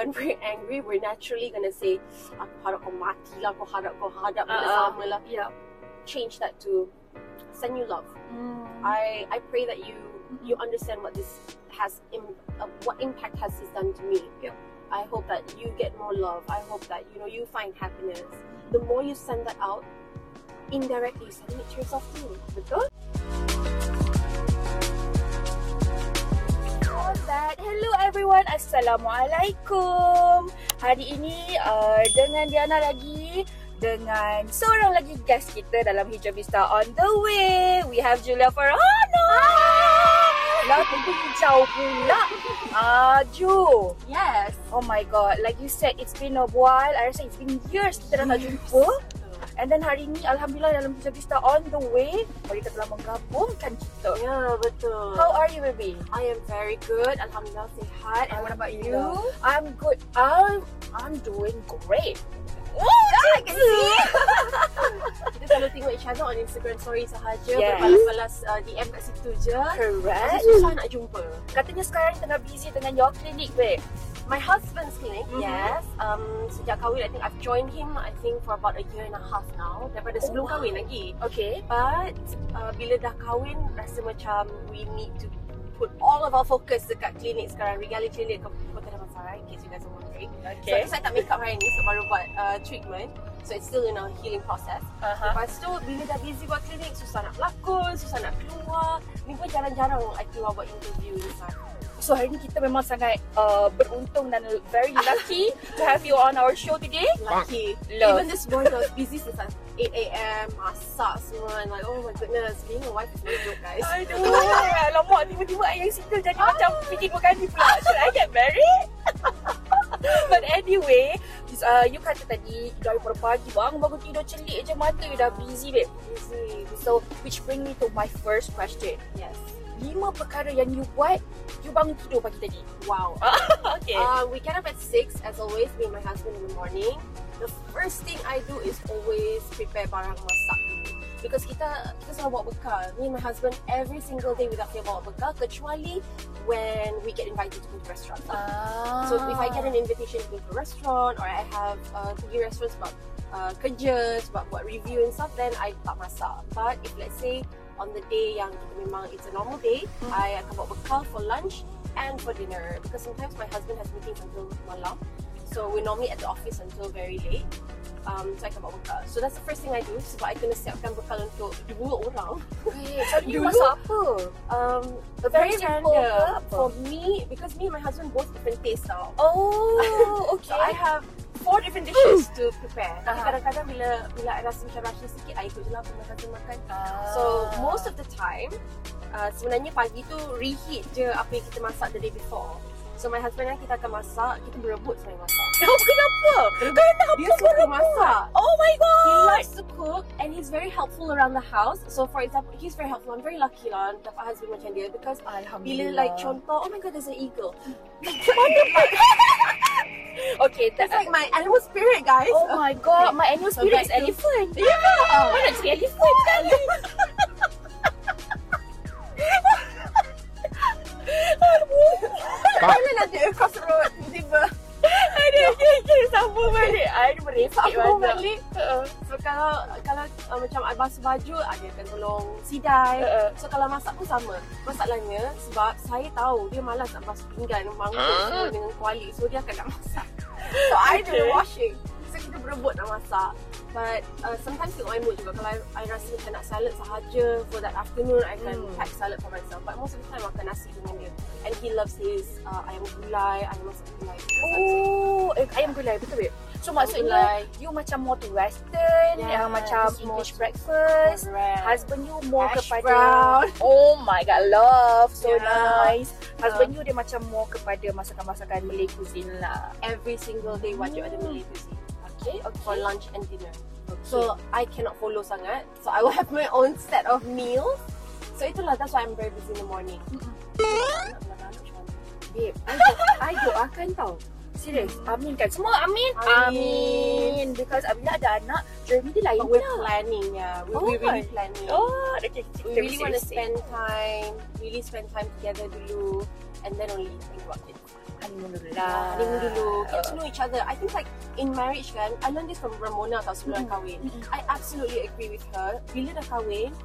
when we're angry, we're naturally gonna say, aku harap kau mati lah, aku harap kau hadap bersama lah. Yeah. Change that to send you love. I pray that you understand what this has, what impact has this done to me. Yeah. I hope that you get more love. I hope that you find happiness. The more you send that out, indirectly you send it to yourself too. Betul? Hello everyone, Assalamualaikum. Hari ini dengan Diana lagi, dengan seorang lagi guest kita dalam Hijab on the way. We have Julia Farhana. Lah tu hijau pula. Ju. Yes. Oh my god, like you said, it's been a while. I rasa it's been years kita dah tak jumpa. And then hari ni Alhamdulillah dalam Hijab on the way, mereka telah menggabungkan kita. Ya, betul. How are you, baby? I am very good. Alhamdulillah, sihat. And what about you? I'm good. I'm doing great. I can see. Kita selalu tengok each other on Instagram story sahaja. Yes. Berbalas-balas DM kat situ je. Correct. Susah nak jumpa. Katanya sekarang tengah busy dengan your clinic, babe. My husband's clinic, yes. Sejak kahwin, I think I've joined him, I think for about a year and a half now. Daripada sebelum kahwin lagi. Okay. But bila dah kahwin, rasa macam we need to put all of our focus dekat klinik sekarang. Regali Clinic Kota Damansara, in case you guys are wondering. Okay. So saya tak make up hari ni, so baru buat treatment. So it's still in a healing process. Lepas tu, bila dah busy buat klinik, susah nak pelakon, susah nak keluar. Ni pun jarang-jarang I keluar buat interview ni. So hari ni kita memang sangat beruntung dan very lucky to have you on our show today. Lucky. Love. Even this morning I was busy since 8 AM, masak semua, and like, oh my goodness, being a wife is no joke, guys. Aduh, alamak, tiba-tiba ayah single jadi macam fikir dua kali pula. Should I get married? But anyway, you kata tadi dari pagi bangun tidur celik je mata, you dah busy, babe. Busy. So which bring me to my first question. Yes. 5 perkara yang you buat, you bangun tidur pagi tadi. Wow. Okay. We get up at 6, as always, me and my husband in the morning. The first thing I do is always prepare barang masak. Because kita selalu bawa bekal. Me and my husband, every single day without fail bawa bekal, kecuali when we get invited to go to restaurant. So if I get an invitation to go to a restaurant, or I have pergi restaurant sebab kerja, sebab buat review and stuff, then I tak masak. But if let's say on the day yang memang it's a normal day, I akan bawa bekal for lunch and for dinner, because sometimes my husband has meetings until malam, so we're normally at the office until very late. So I akan bawa bekal. So that's the first thing I do, sebab I kena siapkan bekal untuk 2 orang. So you masak apa? Very simple random for me, because me and my husband both different taste now. Oh, okay. So I have 4 different dishes to prepare. Tapi kadang-kadang bila I rasa macam rushing sikit, I ikut je lah my husband makan. So most of the time, sebenarnya pagi tu reheat je apa yang kita masak the day before. So my husband dan kita akan masak, kita berebut sambil masak. Kenapa? Dia suka masak. Oh my god. He likes to cook and he's very helpful around the house. So for example, he's very helpful. I'm very lucky lah dapat husband macam dia, because bila like contoh, oh my god, there's an eagle. Okay, that's like my animal spirit, guys. Oh my god, my animal spirit is elephant. Yeah. Mana nak cakap elephant sekali. Mana nak dia across the road tiba-tiba. Okay, sambung balik. I merepek banyak. So kalau macam I basuh baju, dia akan tolong sidai. So kalau masak pun sama. Masalahnya sebab saya tahu dia malas nak basuh pinggan, mangkuk semua dengan kuali. So dia akan nak masak. So I do the washing. So kita berebut nak masak. But sometimes tengok my mood juga. Kalau I rasa macam nak salad sahaja for that afternoon, I can pack salad for myself. But most of the time makan nasi dengan dia. And he loves his ayam gulai, ayam masak gulai. Oh, ayam gulai, betul babe? So maksudnya you macam more to western, yang macam English breakfast. Correct. Husband you more Hash kepada brown. Oh my god, love, so Yeah. nice. Husband you dia macam more kepada masakan-masakan Malay cuisine lah. Every single day wajib ada Malay cuisine. Okay. For lunch and dinner. Okay. So I cannot follow sangat. So I will have my own set of meals. So itulah, that's why I'm very busy in the morning. Babe, I doakan tau. Serius, amin kan? Semua amin? Amin. Because bila ada anak, journey dia lain But we're lah. planning, yeah. We're really planning. Oh, okay. We really want to spend time together dulu. and then only think about kids. Honeymoon dulu lah. Honeymoon dulu, get to know each other. I think like in marriage kan, I learned this from Ramona tau sebelum kahwin. I absolutely agree with her. Bila dah kahwin,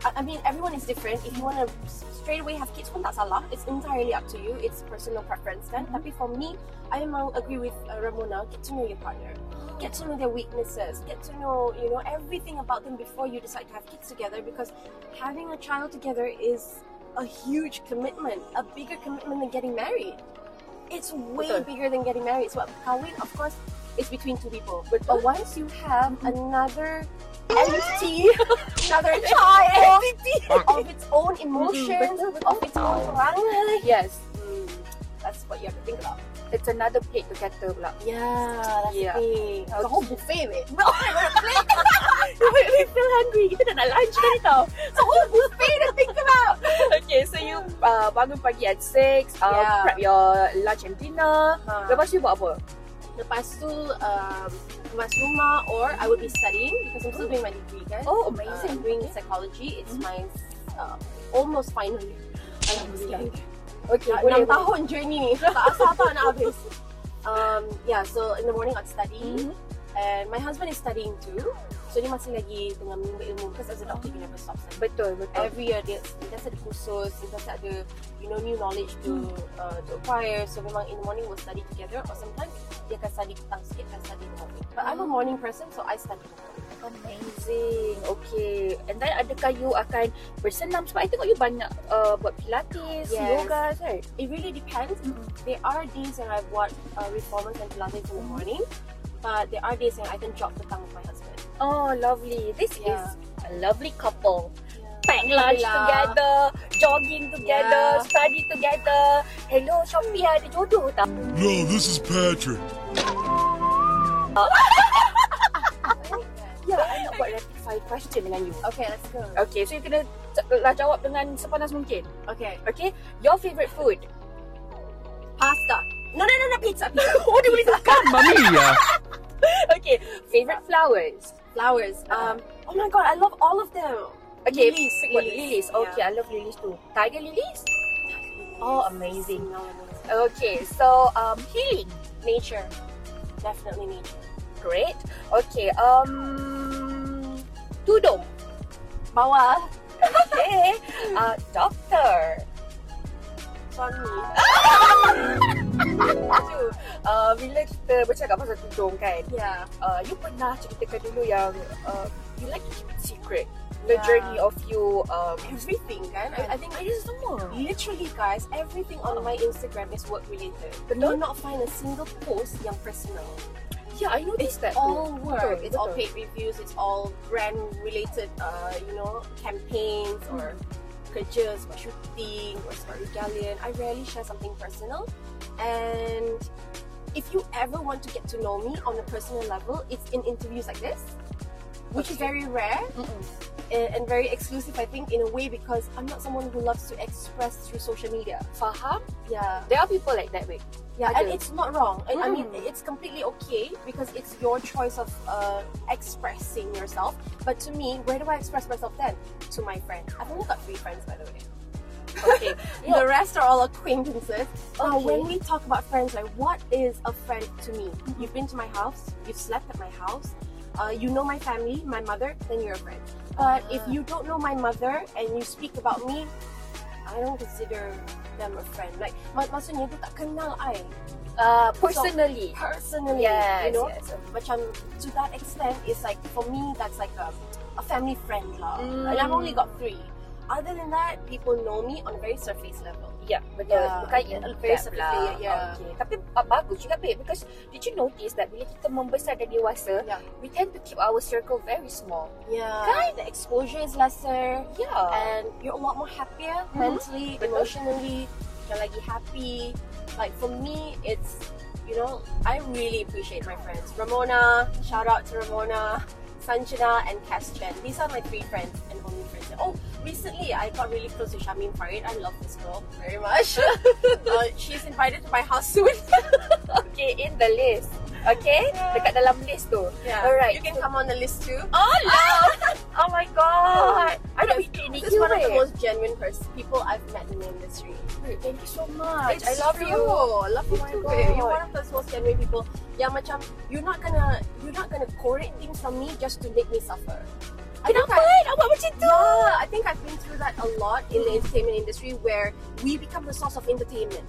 I mean everyone is different. If you want to straight away have kids pun tak salah. It's entirely up to you. It's personal preference kan. Tapi for me, I memang agree with Ramona. Get to know your partner. Get to know their weaknesses. Get to know, you know, everything about them before you decide to have kids together. Because having a child together is a huge commitment, a bigger commitment than getting married. It's way bigger than getting married. So kahwin, of course, is between two people. But once you have another entity, another child of its own emotions, of its own perangai, Yes. that's what you have to think about. It's another plate to cater pula. Yeah, that's the thing. It's a whole buffet, mate. You make me feel hungry. Kita dah nak lunch tadi tau. It's a whole buffet to think about. Okay, so you bangun pagi at 6, prep your lunch and dinner. Lepas tu buat apa? Lepas tu, kemas rumah, or I would be studying because I'm still doing my degree, kan? Oh, amazing. I'm doing psychology. It's my almost final year. Alhamdulillah. Okay, 6 tahun journey ni. Tak asal tak nak habis. Yeah, so in the morning I'd study. And my husband is studying too. So dia masih lagi tengah menimba ilmu. Because as a doctor you never stop studying. Betul. Every year dia ada kursus, dia ada, you know, new knowledge to acquire. So memang in the morning we'll study together, or sometimes dia akan study petang sikit, akan study in the morning. But I'm a morning person, so I study in the morning. Amazing. Okay. And then adakah you akan bersenam? Sebab I tengok you banyak buat pilates, yoga, right? It really depends. There are days when I buat reformers and pilates in the morning. But there are days when I can jog petang with my husband. Oh, lovely. This is a lovely couple. Pack Alhamdulillah. lunch together, jogging together, study together. Hello, Shopee ada jodoh tak? No, this is Patrick. Ya, I nak buat rapid fire question dengan you. Okay, let's go. Okay, so you kena jawab dengan sepanas mungkin. Okay. Okay, your favourite food? Pasta. No, pizza. Oh, dia boleh makan. Mia. Okay, favourite flowers? Flowers. Oh my god, I love all of them. Okay, Lilies. pick one. Lilies. Okay, I love lilies too. Tiger lilies? Oh, amazing. Okay, so healing. Nature. Definitely nature. Great. Okay, tudung. Bawah. Okay. Doctor. Suami. Bila kita bercakap pasal tudung kan, Yeah. you pernah ceritakan dulu yang you like to keep it secret. The journey of you Everything kan. I think ada semua. literally guys, everything on my Instagram is work related. You will not find a single post yang personal. Yeah, I noticed that All too. work. Betul, It's all betul. paid reviews. It's all brand related. You know, campaigns or kerja sebab shooting or sebab regalian. I rarely share something personal. And if you ever want to get to know me on a personal level, it's in interviews like this, which is very rare and very exclusive, I think, in a way, because I'm not someone who loves to express through social media. Faham? Yeah. There are people like that, Vic. Yeah, and Ada. it's not wrong. I mean, it's completely okay because it's your choice of expressing yourself. But to me, where do I express myself then? To my friends. I've only got 3 friends, by the way. Okay. The rest are all acquaintances. Now, Okay. when we talk about friends, like, what is a friend to me? You've been to my house, you've slept at my house, you know my family, my mother, then you're a friend. But if you don't know my mother and you speak about me, I don't consider them a friend. Like, maksudnya dia tak kenal I. Personally. Personally, Yes, you know? yes. Macam, to that extent, it's like, for me, that's like a family friend lah. And I've only got 3. Other than that, people know me on a very surface level. Ya, betul. Yeah, Bukan yeah, in very depth surface, lah. yeah. Okay. Tapi bagus juga, babe. Because did you notice that bila kita membesar dan dewasa, Yeah. we tend to keep our circle very small. Yeah, Kan? the exposure is lesser. Yeah. And you're a lot more happier mentally, Betul. emotionally. You're lagi happy. Like for me, it's, you know, I really appreciate my friends. Ramona, shout out to Ramona, Sanjana, and Cass Chen. These are my 3 friends and only friends. Oh, recently I got really close to Shamin Farid. I love this girl very much. She's invited to my house soon. Okay, in the list. Okay, dekat dalam list tu. Alright. You can come on the list too. Oh no! Oh my god! I don't really This is one of the most genuine people I've met in the industry. Thank you so much. It's I love true. you. I love you Oh my too. God. Babe. You're one of those most genuine people. Yang macam you're not gonna correct things from me just to make me suffer. Kenapa? Awak macam tu? Yeah, I think I've been through that a lot in the entertainment industry where we become the source of entertainment.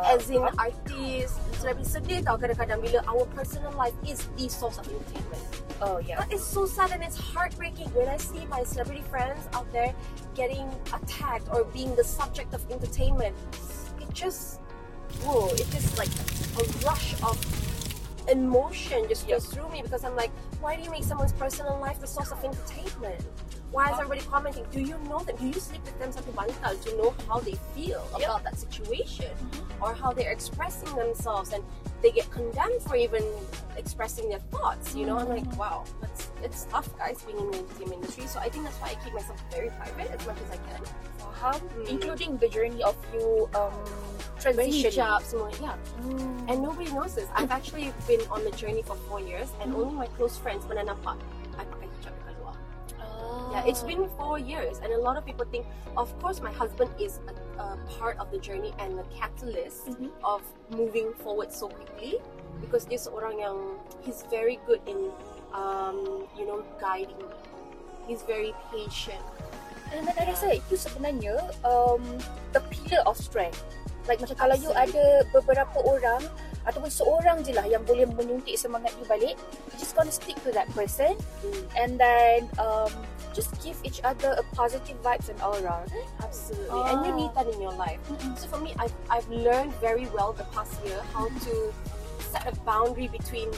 As in artis, selebriti sedih tau kadang-kadang bila our personal life is the source of entertainment. Oh yeah. That is so sad and it's heartbreaking when I see my celebrity friends out there getting attacked or being the subject of entertainment. It just like a rush of emotion just goes through me because I'm like, why do you make someone's personal life the source of entertainment? Why is everybody commenting? Do you know them? Do you sleep with them satu bantal to know how they feel about that situation or how they're expressing themselves and they get condemned for even expressing their thoughts? You know, I'm like, wow, it's tough, guys, being in the entertainment industry. So I think that's why I keep myself very private as much as I can. Including the journey of you transition. Hijab, semua, and nobody knows this. I've actually been on the journey for 4 years and only my close friends pernah nampak I pakai hijab dekat luar. Yeah, it's been 4 years and a lot of people think, of course my husband is a part of the journey and the catalyst of moving forward so quickly because dia seorang yang he's very good in guiding me. He's very patient. And I rasa itu sebenarnya the pillar of strength. Like macam kalau you ada beberapa orang ataupun seorang je lah yang boleh menyuntik semangat you balik, you just gonna stick to that person and then just give each other a positive vibes and all around. Absolutely. And you need that in your life. So for me, I've learned very well the past year how to set a boundary between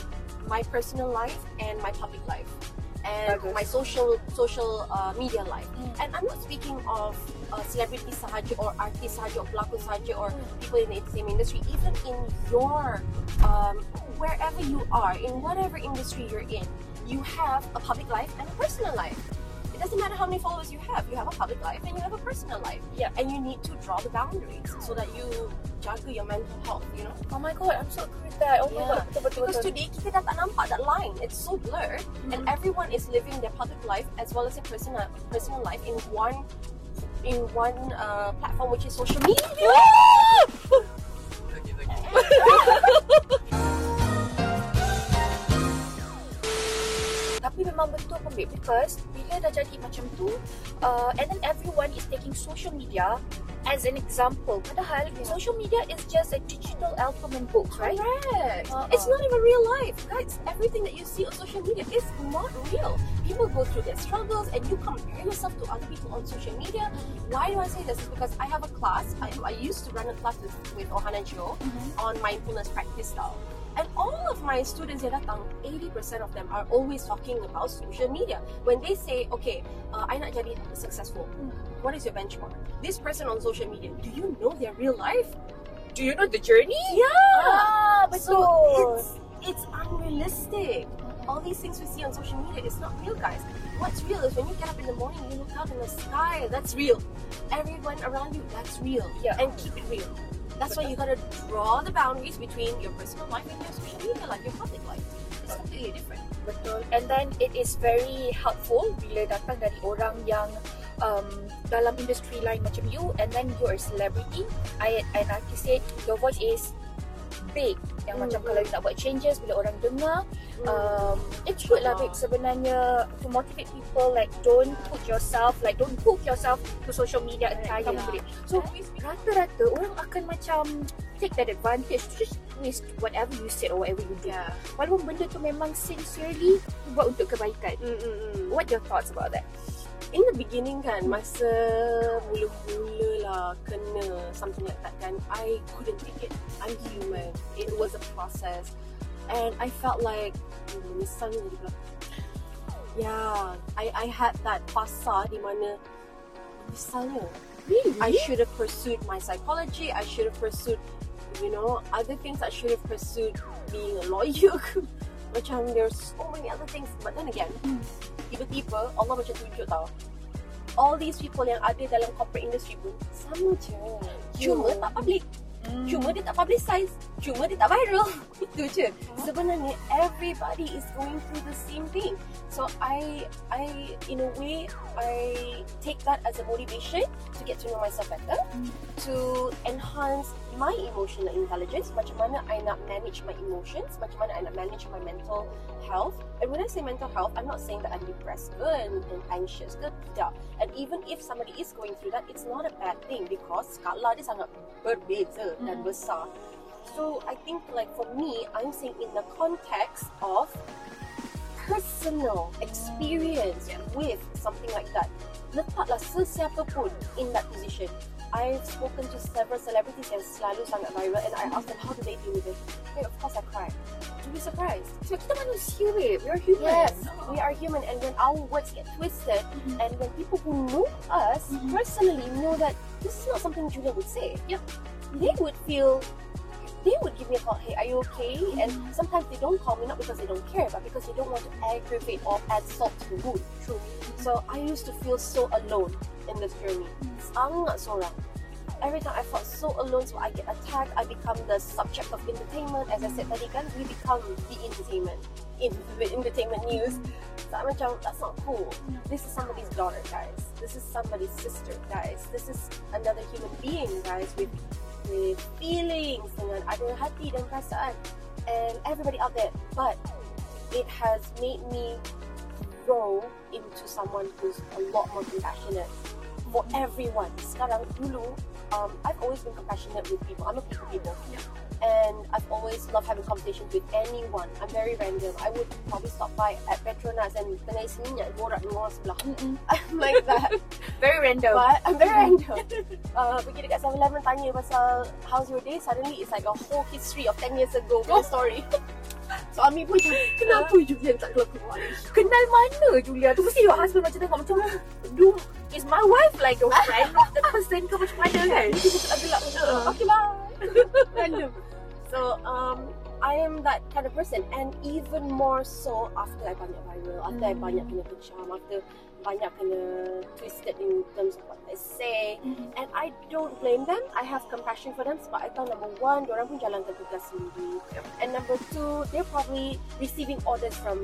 my personal life and my public life and my social media life. And I'm not speaking of celebrity sahaja or artis sahaja or pelakon sahaja or people in the entertainment industry. Even in your wherever you are, in whatever industry you're in, you have a public life and a personal life. It doesn't matter how many followers you have a public life and you have a personal life. And you need to draw the boundaries so that you jaga your mental health, you know. Oh my god, I'm so agree with that. Oh my god, betul. Because today kita dah tak nampak that line. It's so blurred and everyone is living their public life as well as their personal life in one platform, which is social media. Tapi memang betul pun babe, because bila dah jadi macam tu and then everyone is taking social media as an example, padahal social media is just a digital album and books, right? Correct. It's not even real life, guys. Everything that you see on social media is not real. People go through their struggles and you compare yourself to other people on social media. Why do I say this? Is because I have a class. I used to run a class with Ohana Jo on mindfulness practice style. And all of my students yang datang, 80% of them are always talking about social media. When they say, okay, I nak jadi successful, what is your benchmark? This person on social media, do you know their real life? Do you know the journey? Yeah! Betul. So it's unrealistic. All these things we see on social media is not real, guys. What's real is when you get up in the morning, you look out in the sky, that's real. Everyone around you, that's real. And keep it real. That's why you gotta draw the boundaries between your personal life and your social media life, your public life. It's completely different. Betul. And then it is very helpful bila datang dari orang yang dalam industri lain macam you, and then you're a celebrity. And artis said your voice is big. Yang macam kalau you nak buat changes bila orang dengar, it's good lah babe sebenarnya to motivate people, like don't hook yourself to social media entirely. So rata-rata orang akan macam take that advantage to just twist whatever you said or whatever you do. Walaupun benda tu memang sincerely buat untuk kebaikan. What your thoughts about that? In the beginning kan, masa mula-mula lah kena something like that kan, I couldn't take it. I'm human. It was a process. And I felt like, misalnya juga, I had that fasa di mana, misalnya, I should have pursued my psychology, I should have pursued, other things. I should have pursued being a lawyer. Macam there's so many other things. But then again, tiba-tiba Allah macam tunjuk tau, all these people yang ada dalam corporate industry pun sama je, cuma tak public, cuma dia tak publicize, cuma dia tak viral. tu je. Sebenarnya everybody is going through the same thing. So I in a way I take that as a motivation to get to know myself better, to enhance my emotional intelligence, macam mana I nak manage my emotions, macam mana I nak manage my mental health. And when I say mental health, I'm not saying that I'm depressed and anxious ke, tidak. And even if somebody is going through that, it's not a bad thing because skala dia sangat berbeza dan besar. So I think like for me, I'm saying in the context of personal experience with something like that. Letaklah sesiapa pun in that position. I've spoken to several celebrities yang selalu sangat viral and I asked them how do they deal with it. Hey, of course I cry. You'll be surprised. So kita manusia, we are human. Yes, we are human, and when our words get twisted, and when people who know us personally know that this is not something Julia would say, they would give me a call, hey, are you okay? And sometimes they don't call me not because they don't care, but because they don't want to aggravate or add salt to the wound. True. So I used to feel so alone in this journey. Sangat sorang. Every time I felt so alone, so I get attacked, I become the subject of entertainment. As I said tadi kan, we become the entertainment in the entertainment news. So I'm macam, that's not cool. This is somebody's daughter, guys. This is somebody's sister, guys. This is another human being, guys, with feelings, dengan ada hati dan perasaan, and everybody out there. But it has made me grow into someone who's a lot more compassionate for everyone. Sekarang dulu, I've always been compassionate with people. I'm a people. And I've always loved having conversations with anyone. I'm very random. I would probably stop by at Petronas and tengah isi minyak borak dengan orang sebelah. I'm like that. Very random. But I'm very random. Pergi dekat 7-Eleven tanya pasal how's your day, suddenly it's like a whole history of 10 years ago story. So Ami pun macam, kenapa Julia tak keluar-keluar? Kenal mana Julia tu? Mesti your husband macam tengok macam, is my wife like a friend of the person ke macam mana kan? Dia pun tak gelap macam, okay bye. Random. So I am that kind of person, and even more so after I banyak viral, after I banyak kena kecam, after banyak kena twisted in terms of what I say, and I don't blame them. I have compassion for them sebab I tahu number one, diorang pun jalankan tugas sendiri, and number two, they're probably receiving orders from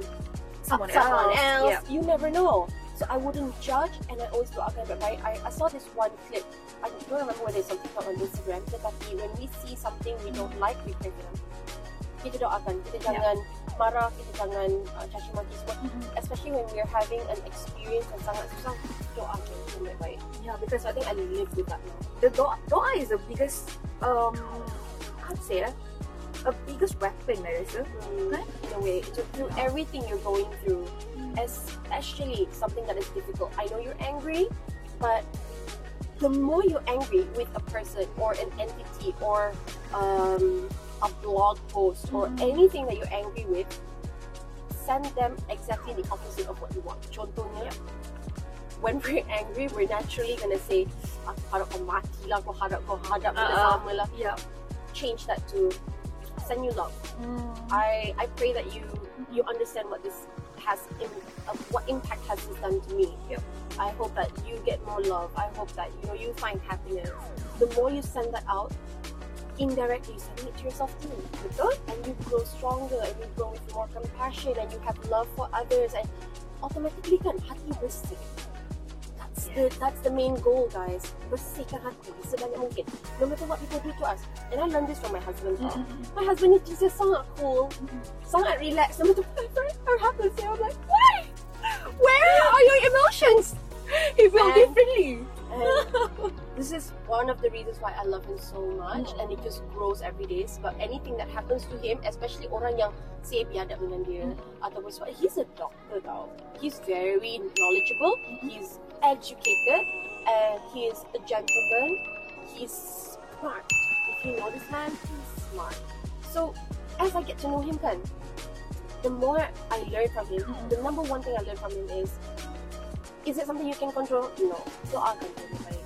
someone else. Yeah. You never know. So I wouldn't judge, and I always doakan yang baik. I saw this one clip, I don't remember whether it's on TikTok or on Instagram, tetapi when we see something we don't like, we pray for them. Kita doakan, kita jangan marah, kita jangan caci maki semua. Especially when we're having an experience yang sangat susah, doakan yang baik-baik. Yeah, because So I think I live with that now. the doa is the biggest, how to say a biggest weapon, I rasa. In a way, to through everything you're going through, especially something that is difficult. I know you're angry, but the more you're angry with a person or an entity or a blog post or anything that you're angry with, send them exactly the opposite of what you want. Contohnya, when we're angry, we're naturally gonna say, aku harap kau mati lah, aku harap kau hadap kita sama lah. Change that to send you love. I pray that you understand what this has what impact has this done to me. I hope that you get more love. I hope that you find happiness. The more you send that out, indirectly you send it to yourself too. Betul? And you grow stronger, and you grow with more compassion, and you have love for others, and automatically kan hati bersih. That's the main goal, guys. Bersihkan hati sebanyak mungkin. No matter what people do to us. And I learned this from my husband. My husband is just sangat cool, sangat relaxed. No matter whatever happens, I'm like, why? Where are your emotions? He feel differently. And this is one of the reasons why I love him so much, and it just grows every day. But anything that happens to him, especially orang yang say biadab dengan dia, ataupun sebab he's a doctor tau. He's very knowledgeable, he's educated, and he is a gentleman. He's smart. If you know this man, he's smart. So as I get to know him kan, the more I learn from him, the number one thing I learn from him is it something you can control? No. Doakan dia baik.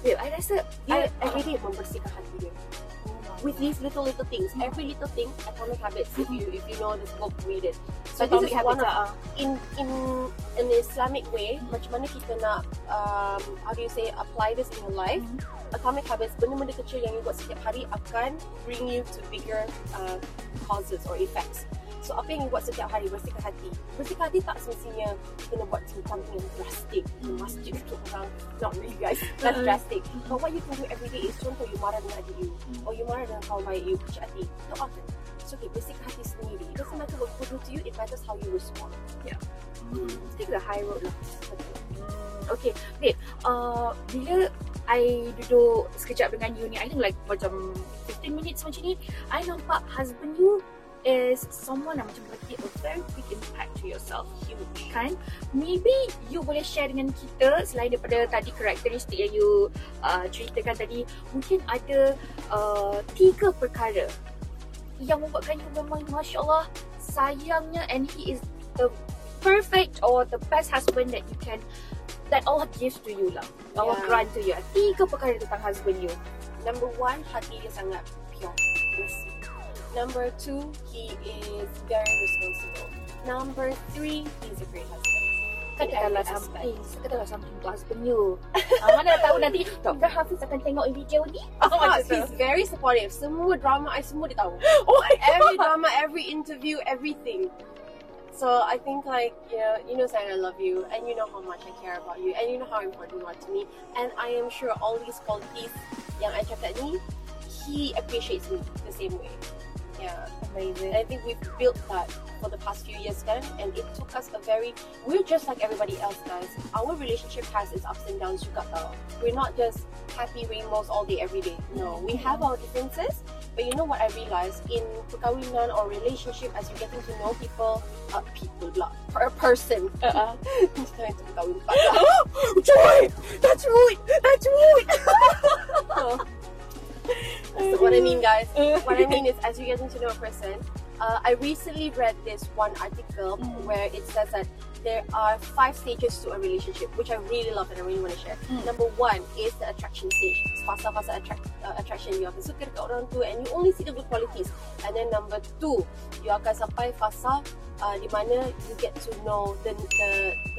Babe, I rasa dia everyday membersihkan hati dia. Oh my with these little things. Every little thing, Atomic Habits. If you know this book, read it. So Atomic this is one Habits, of in an Islamic way, macam mana kita nak how do you say, apply this in your life. Atomic Habits, benda-benda kecil yang you buat setiap hari akan bring you to bigger causes or effects. So apa yang you buat setiap hari, bersihkan hati. Bersihkan hati tak semestinya kena buat something yang drastic. Masjid untuk orang, not really guys, that's drastic. But what you can do every day is, contoh you marah dengan adik you, or you marah dengan kawan baik you, kecil hati. No often. It's okay, bersihkan hati sendiri. It doesn't matter what people do to you, it matters how you respond. Yeah. Take the high road lah. Okay, babe, bila I duduk sekejap dengan you ni, I think like macam 15 minutes macam ni, I nampak husband you is someone yang macam bagi a very big impact to yourself. Huge, kan? Maybe you boleh share dengan kita, selain daripada tadi karakteristik yang you ceritakan tadi, mungkin ada 3 perkara yang membuatkan you memang Masya Allah sayangnya, and he is the perfect or the best husband that you can, that Allah gives to you lah. Allah grant to you. 3 perkara tentang husband you. Number 1, hati dia sangat pure, bersih. Number 2, he is very responsible. Number 3, he's a great husband. Katakanlah something untuk husband you. Mana tahu nanti Dr. Hafiz akan tengok video ni. Of course, he's very supportive. Semua drama I semua dia tahu. Oh my God. Every drama, every interview, everything. So I think like, you know saying I love you, and you know how much I care about you, and you know how important you are to me, and I am sure all these qualities yang I cakap ni, he appreciates me the same way. Yeah, amazing. And I think we've built that for the past few years, kan? And it took us we're just like everybody else, guys. Our relationship has its ups and downs juga tau. We're not just happy rainbows all day, every day. No, we have our differences. But you know what I realized in perkahwinan or relationship, as you're getting to know people lah, per person. It's time to berkahwin. Joy! That's rude! So what I mean, guys, what I mean is, as you're getting to know a person, I recently read this one article where it says that there are 5 stages to a relationship, which I really love and I really want to share. Number 1 is the attraction stage. Fasa-fasa attraction, you akan suka dekat orang tu and you only see the good qualities. And then number 2, you akan sampai fasa di mana you get to know the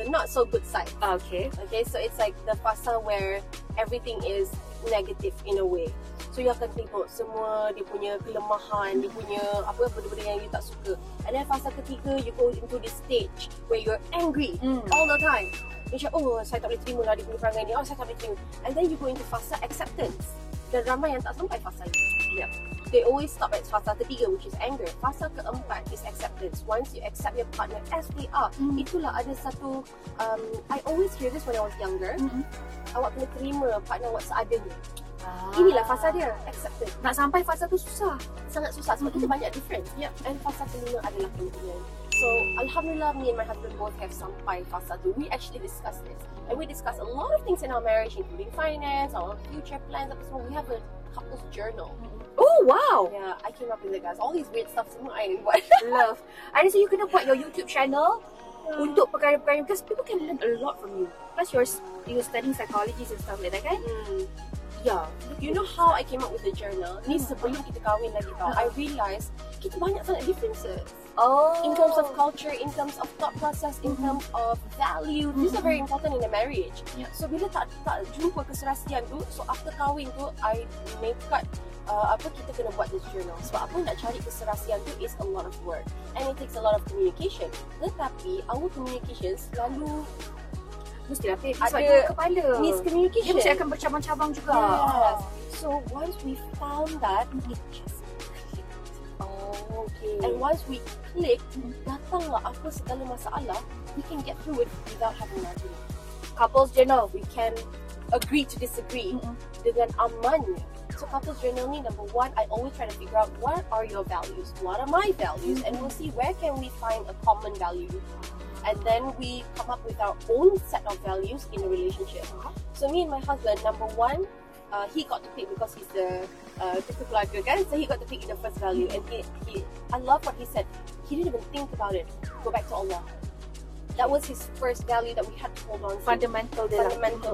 not so good side. Okay, so it's like the fasa where everything is negative in a way. So you akan tengok semua dia punya kelemahan, dia punya benda-benda yang you tak suka. And then fasa ketiga, you go into this stage where you're angry all the time. Macam, saya tak boleh terima lah dia punya perangai ni, saya tak boleh terima. And then you go into fasa acceptance. Dan ramai yang tak sampai fasa ni. Yeah. They always stop at fasa ketiga, which is anger. Fasa keempat is acceptance. Once you accept your partner as they are, itulah ada satu, I always hear this when I was younger, awak kena terima partner awak seadanya. Inilah fasa dia, acceptance. Nak sampai fasa tu susah. Sangat susah sebab kita banyak difference. And fasa kelima adalah commitment. So Alhamdulillah, me and my husband both have sampai fasa tu. We actually discuss this, and we discuss a lot of things in our marriage, including finance, our future plans, apa semua. We have a couples journal. Oh wow! Yeah, I came up with it, guys. All these weird stuff semua I buat. Love. I rasa you kena buat your YouTube channel untuk perkara-perkara, because people can learn a lot from you. Plus you're studying psychology and stuff like that, kan? Yeah. You know how I came up with the journal? Ni sebelum kita kahwin lagi tau. I realised kita banyak sangat differences. In terms of culture, in terms of thought process, in terms of value. These are very important in a marriage. So bila tak jumpa keserasian tu, so after kahwin tu, I nekat kita kena buat this journal. Sebab apa, nak cari keserasian tu is a lot of work. And it takes a lot of communication. Tetapi our communication selalu mestilah ada kepala miscommunication. Dia mesti akan bercabang-cabang juga. Yes. So once we found that, it just clicked. Okay. And once we clicked, datanglah apa segala masalah, we can get through it without having an argument. Couples journal, we can agree to disagree dengan amannya. So couples journal ni, number 1, I always try to figure out what are your values, what are my values, and we'll see where can we find a common value. And then we come up with our own set of values in a relationship. So me and my husband, number 1, he got to pick because he's the keluarga kan, so he got to pick the first value. And he I love what he said. He didn't even think about it. Go back to Allah. That was his first value that we had to hold on to. Fundamental,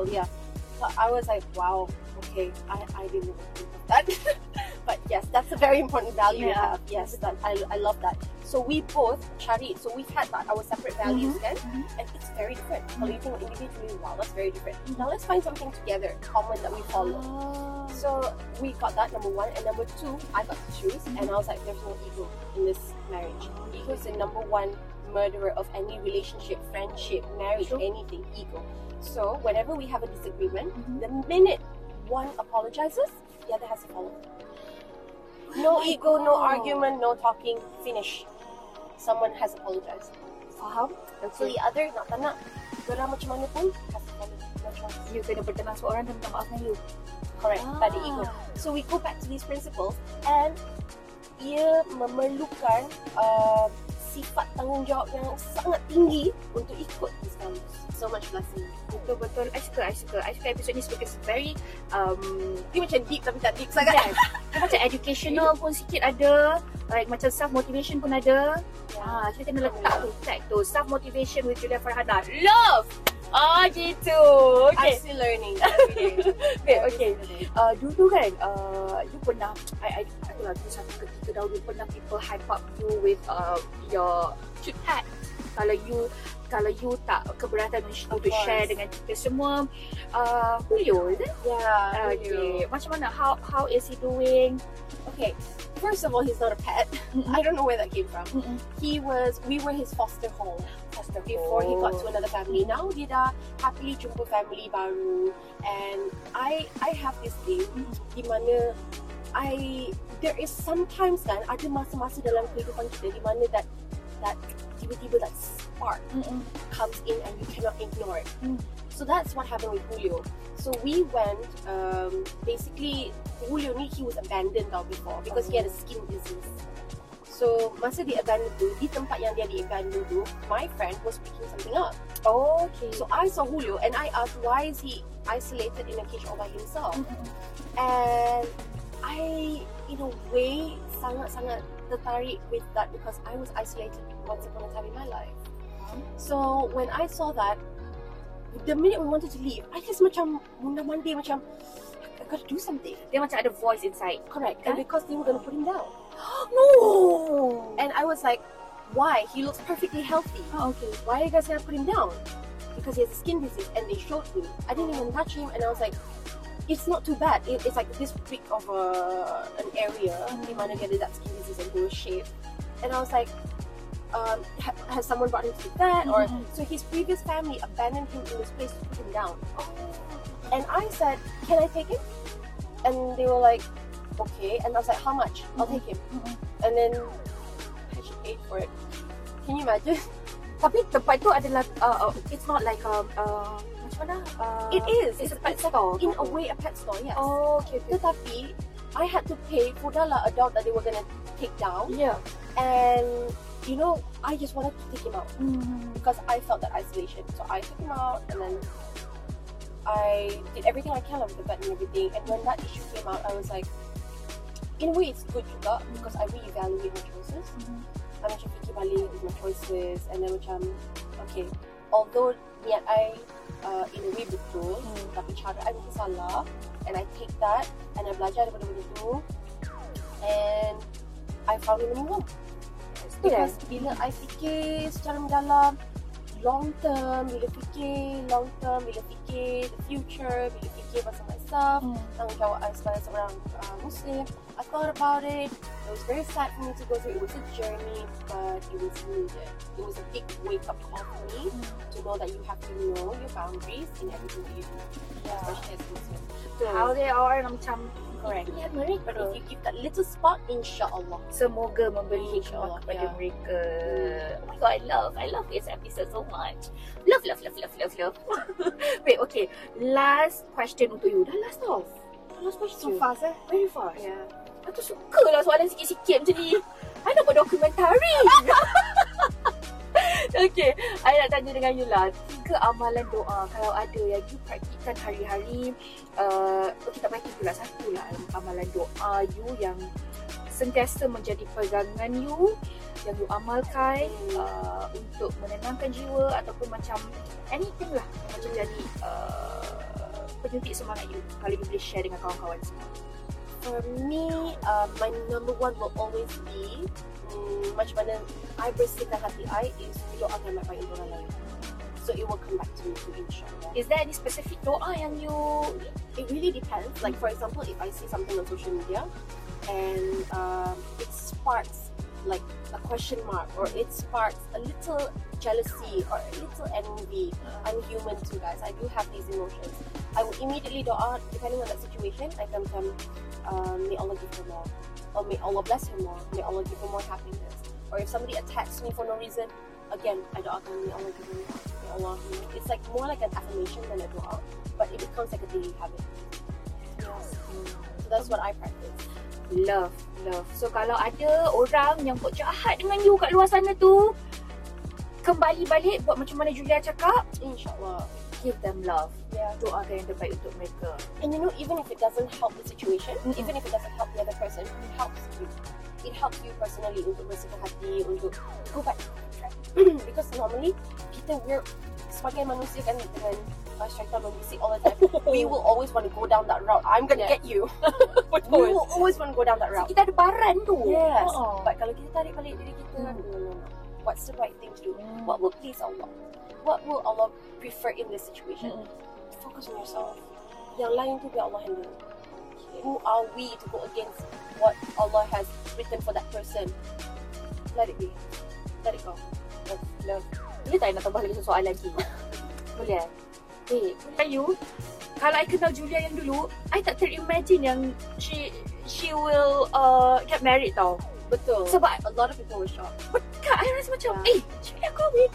yeah. So I was like, wow, okay, I didn't even think of that. But yes, that's a very important value to Yeah. have. Yes, I love that. So we both cari. So we've had that, our separate values kan, and it's very different. Kalau you tengok individually, wow, that's very different. Now let's find something together, common that we follow. So we got that, number one. And number two, I got to choose. And I was like, there's no ego in this marriage. Ego is the number one murderer of any relationship, friendship, marriage, anything. Ego. So whenever we have a disagreement, the minute one apologizes, the other has to follow. No ego, no argument, no talking. Finish. Someone has apologized. Faham? So the other tak nak geram macam mana pun has to follow. No choice. You kena bertenang seorang dan minta maaf dengan you. Correct. Tak ada ego. So we go back to these principles, and ia memerlukan sifat tanggungjawab yang sangat tinggi untuk ikut these values. So much blessing. Betul-betul. I suka episod ni because it's very Dia macam deep tapi tak deep sangat. yes. Dia macam educational pun sikit ada, like macam self motivation pun ada. Kita kena letak tu tag tu, self motivation with Julia Farhana. Love. Gitu. Okay. I'm still learning every day. Okay. Dulu kan, you pernah, itulah tu satu ketika dahulu pernah people hype up you with your cute hat. Kalau you tak keberatan untuk share dengan kita semua, Julio, is it? Yeah. Okay. Macam mana? How is he doing? Okay. First of all, he's not a pet. I don't know where that came from. We were his foster home before he got to another family. Now dia dah happily jumpa family baru, and I have this thing di mana there is sometimes kan ada masa-masa dalam kehidupan kita di mana that tiba-tiba that spark comes in and you cannot ignore it. So that's what happened with Julio. So we went, basically Julio ni, he was abandoned tau before because he had a skin disease. So masa dia abandoned tu, di tempat yang dia di-abandoned tu, my friend was picking something up. Okay. So I saw Julio and I asked, why is he isolated in a cage all by himself? And I, in a way, sangat-sangat tertarik with that because I was isolated once upon a time in my life. So when I saw that, the minute we wanted to leave, I just macam munda-mandi, macam I gotta do something. Dia macam ada voice inside. Correct. And because they were gonna put him down. No. And I was like, why? He looks perfectly healthy. Okay. Why are you guys gonna put him down? Because he has a skin disease. And they showed me. I didn't even touch him, and I was like, it's not too bad. It's like this big of an area di mana dia ada that skin disease and he was shaved. And I was like, has someone brought him to the vet? Or so his previous family abandoned him in this place to put him down. And I said, can I take him? And they were like, okay. And I was like, how much? I'll take him. And then she paid for it. Can you imagine? Tapi tempat tu adalah it's not like macam mana? It is. It's a pet store. In a way, a pet store, yes. Oh, okay. Tetapi I had to pay for the adult that they were gonna take down. Yeah. And you know, I just wanted to take him out because I felt that isolation. So I took him out, and then I did everything I can with the vet and everything. And when that issue came out, I was like, in a way, it's good juga because I reevaluate my choices. I macam fikir balik with my choices, and then macam, okay, although niat I in a way betul, tapi cara I mungkin salah, and I take that and I belajar daripada benda tu, and I found him a new home. Because bila I fikir secara mendalam, long term, bila fikir the future, bila fikir pasal myself, tanggungjawab I sebagai seorang Muslim, I thought about it. It was very sad for me to go through. It was a journey, but it was needed. It was a big wake-up call for me to know that you have to know your boundaries in everything that you do, especially as a Muslim. How they are macam correct. Lihat mereka. But if you give that little spot, insyaAllah, semoga memberi hikmah InsyaAllah, kepada mereka. Oh my god, I love this episode so much. Love. Wait, okay. Last question untuk you. Dah last tau. Last question. so fast Very fast. Yeah. Aku suka lah soalan sikit-sikit macam ni. I nak buat dokumentari. Okay, I nak tanya dengan you lah. 3 amalan doa kalau ada yang you praktikkan hari-hari. Okay, tak payah pula satu lah amalan doa you yang sentiasa menjadi pegangan you, yang you amalkan untuk menenangkan jiwa ataupun macam anything lah, macam jadi penyuntik semangat you kalau you boleh share dengan kawan-kawan semua. For me, my number one will always be macam mana I bersihkan hati I is doakan baik-baik untuk orang lain. So it will come back to me too, insyaAllah. Is there any specific doa yang you... It really depends. Like for example, if I see something on social media and it sparks like a question mark, or it sparks a little jealousy or a little envy. I'm human too, guys. I do have these emotions. I will immediately doa, depending on that situation. I can may Allah give her more, or may Allah bless her more, may Allah give her more happiness. Or if somebody attacks me for no reason, again, I doakan, may Allah give me more, may Allah, it's like more like an affirmation than a dua, but it becomes like a daily habit. Yes. So that's what I practice. Love. So kalau ada orang yang buat jahat dengan you kat luar sana tu, kembali balik buat macam mana Julia cakap, InsyaAllah. Give them love. Yeah. Doakan yang terbaik untuk mereka. And you know, even if it doesn't help the situation, even if it doesn't help the other person, it helps you. It helps you personally untuk bersihkan hati, untuk go back to the track. Because normally, we're sebagai manusia kan, dengan syaitan membisik all the time, we will always want to go down that route. I'm gonna get you. We will always want to go down that route. So, kita ada baran tu. Yes. But kalau kita tarik balik diri kita, no. What's the right thing to do? What will please Allah? What will Allah prefer in this situation? Focus on yourself. Yang lain tu biar Allah handle. Who are we to go against what Allah has written for that person? Let it be. Let it go. That's love. Boleh tak I nak tambah lagi satu soalan lagi? Boleh? You, kalau I kenal Julia yang dulu, I tak terimagine yang she will get married tau. Betul. Sebab a lot of people were shocked. Kak, I rasa macam, Julia kahwin,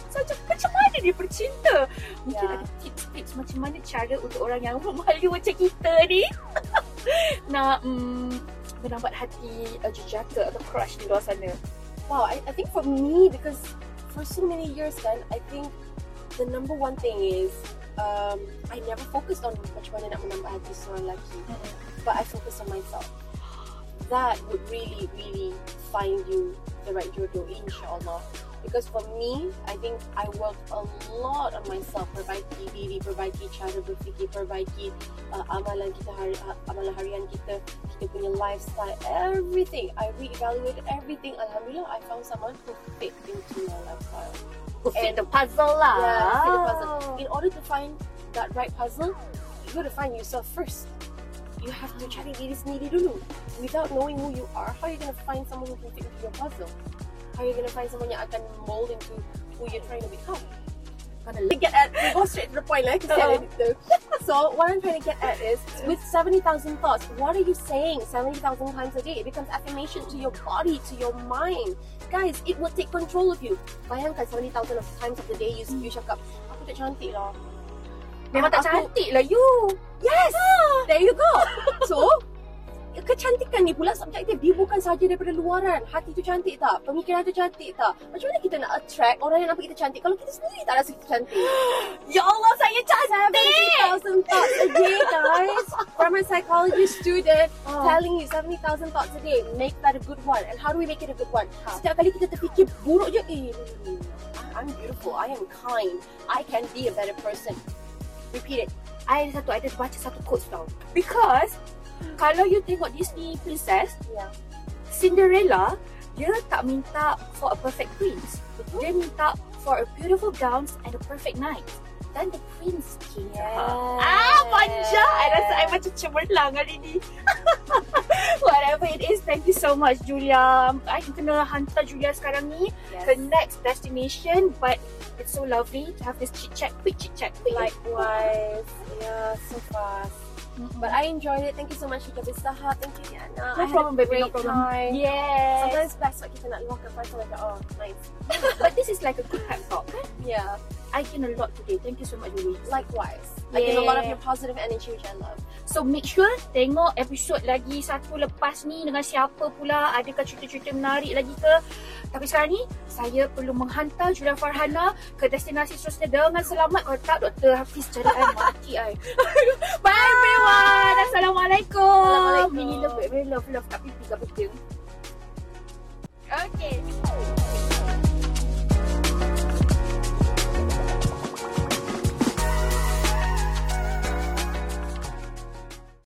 macam mana dia bercinta? Mungkin ada tips-tips macam mana cara untuk orang yang malu macam kita ni nak menambat hati jejaka atau crush di luar sana. Wow, I think for me, because for so many years kan, I think the number one thing is I never focused on macam mana nak menambah hati seorang lelaki, but I focused on myself. That would really, really find you the right jodoh, insyaAllah. Because for me, I think I worked a lot on myself. Perbaiki diri, perbaiki cara berfikir, perbaiki amalan kita, amalan harian kita punya lifestyle, everything. I re-evaluated everything. Alhamdulillah, I found someone who fit into my lifestyle. Who fit the puzzle lah. Yeah, fit the puzzle. In order to find that right puzzle, you got to find yourself first. You have to cari diri sendiri dulu. Without knowing who you are, how are you going to find someone who can fit into your puzzle? How are you going to find someone yang akan mold into who you're trying to become? We go straight to the point, like you said. So what I'm trying to get at is, with 70,000 thoughts, what are you saying 70,000 times a day? It becomes affirmation to your body, to your mind. Guys, it will take control of you. Bayangkan 70,000 times of the day you cakap, aku tak cantik lah. Memang tak cantik lah you. Yes! There you go. So, kecantikan ni pula subjektif. Dia bukan sahaja daripada luaran. Hati tu cantik tak? Pemikiran tu cantik tak? Macam mana kita nak attract orang yang nampak kita cantik kalau kita sendiri tak rasa kita cantik? Ya Allah, saya cantik! 70,000 thoughts a day, guys. From a psychology student telling you 70,000 thoughts a day. Make that a good one. And how do we make it a good one? Setiap kali kita terfikir buruk je, I'm beautiful, I am kind, I can be a better person. Repeat it. I ada baca satu quotes tau. Because kalau you tengok Disney princess, Cinderella, dia tak minta for a perfect prince. Dia minta for a beautiful gowns and a perfect night. Then the prince came. Manja! I rasa I macam cemerlang hari ni. Whatever it is, thank you so much, Julia. I kena hantar Julia sekarang ni ke next destination, but it's so lovely to have this chit-chat, quick. Likewise. Yeah, so fast. But I enjoyed it. Thank you so much, Hijab. Thank you, Yana. No problem, baby. No problem. Time. Yes. Sometimes best like kita nak luahkan perasaan like, nice. But this is like a good pep talk, kan? Yeah. I gain a lot today. Thank you so much, Julie. Likewise. I gain a lot of your positive energy, which I love. So make sure tengok episod lagi satu lepas ni dengan siapa pula, adakah cerita-cerita menarik lagi ke. Tapi sekarang ni saya perlu menghantar Julia Farhana ke destinasi seterusnya dengan selamat. Kalau tak, Dr. Hafiz cari I mati I. Bye everyone. Assalamualaikum. Mini love, very love kat pipi kat betul. Okay.